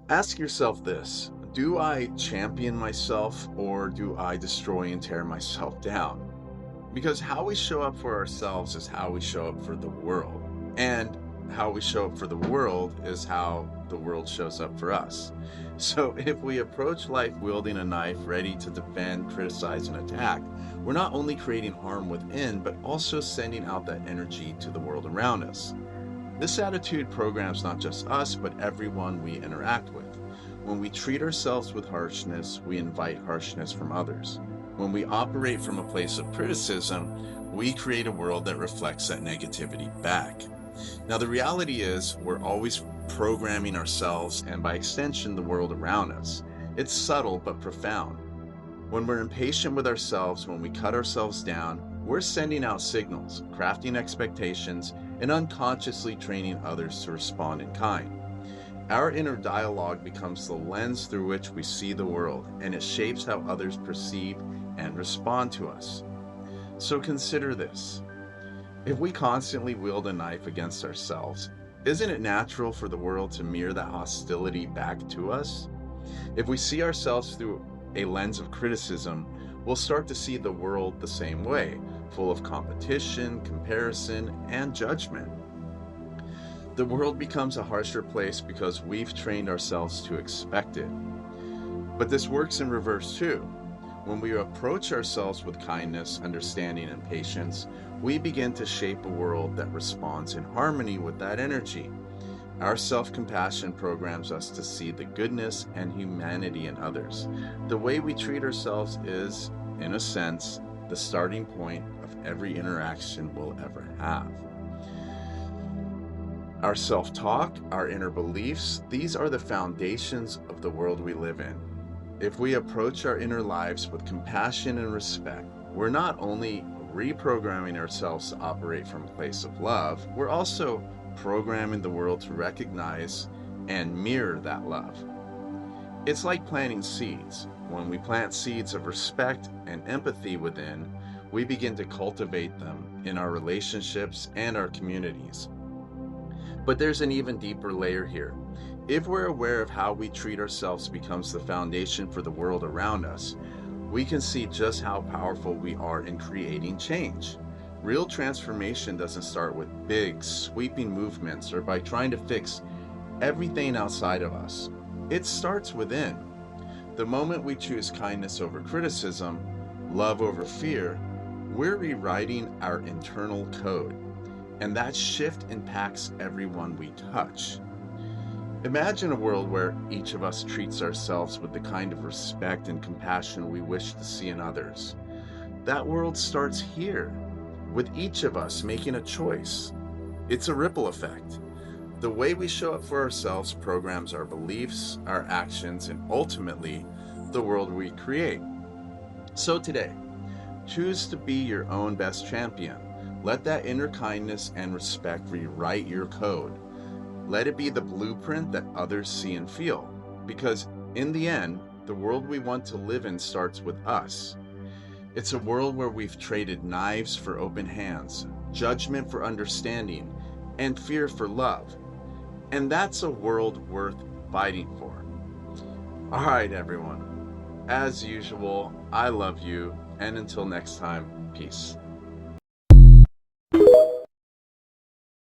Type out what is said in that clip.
Ask yourself this: do I champion myself or do I destroy and tear myself down? Because how we show up for ourselves is how we show up for the world. And how we show up for the world is how the world shows up for us. So if we approach life wielding a knife, ready to defend, criticize, and attack, we're not only creating harm within, but also sending out that energy to the world around us. This attitude programs not just us, but everyone we interact with. When we treat ourselves with harshness, we invite harshness from others. When we operate from a place of criticism, we create a world that reflects that negativity back. Now, the reality is, we're always programming ourselves and by extension, the world around us. It's subtle but profound. When we're impatient with ourselves, when we cut ourselves down, we're sending out signals, crafting expectations, and unconsciously training others to respond in kind. Our inner dialogue becomes the lens through which we see the world, and it shapes how others perceive and respond to us. So consider this. If we constantly wield a knife against ourselves, isn't it natural for the world to mirror that hostility back to us? If we see ourselves through a lens of criticism, we'll start to see the world the same way, full of competition, comparison, and judgment. The world becomes a harsher place because we've trained ourselves to expect it. But this works in reverse too. When we approach ourselves with kindness, understanding, and patience, we begin to shape a world that responds in harmony with that energy. Our self-compassion programs us to see the goodness and humanity in others. The way we treat ourselves is, in a sense, the starting point of every interaction we'll ever have. Our self-talk, our inner beliefs, these are the foundations of the world we live in. If we approach our inner lives with compassion and respect, we're not only reprogramming ourselves to operate from a place of love, we're also programming the world to recognize and mirror that love. It's like planting seeds. When we plant seeds of respect and empathy within, we begin to cultivate them in our relationships and our communities. But there's an even deeper layer here. If we're aware of how we treat ourselves becomes the foundation for the world around us, we can see just how powerful we are in creating change. Real transformation doesn't start with big, sweeping movements or by trying to fix everything outside of us. It starts within. The moment we choose kindness over criticism, love over fear, we're rewriting our internal code. And that shift impacts everyone we touch. Imagine a world where each of us treats ourselves with the kind of respect and compassion we wish to see in others. That world starts here, with each of us making a choice. It's a ripple effect. The way we show up for ourselves programs our beliefs, our actions, and ultimately, the world we create. So today, choose to be your own best champion. Let that inner kindness and respect rewrite your code. Let it be the blueprint that others see and feel. Because in the end, the world we want to live in starts with us. It's a world where we've traded knives for open hands, judgment for understanding, and fear for love. And that's a world worth fighting for. All right, everyone. As usual, I love you. And until next time, peace.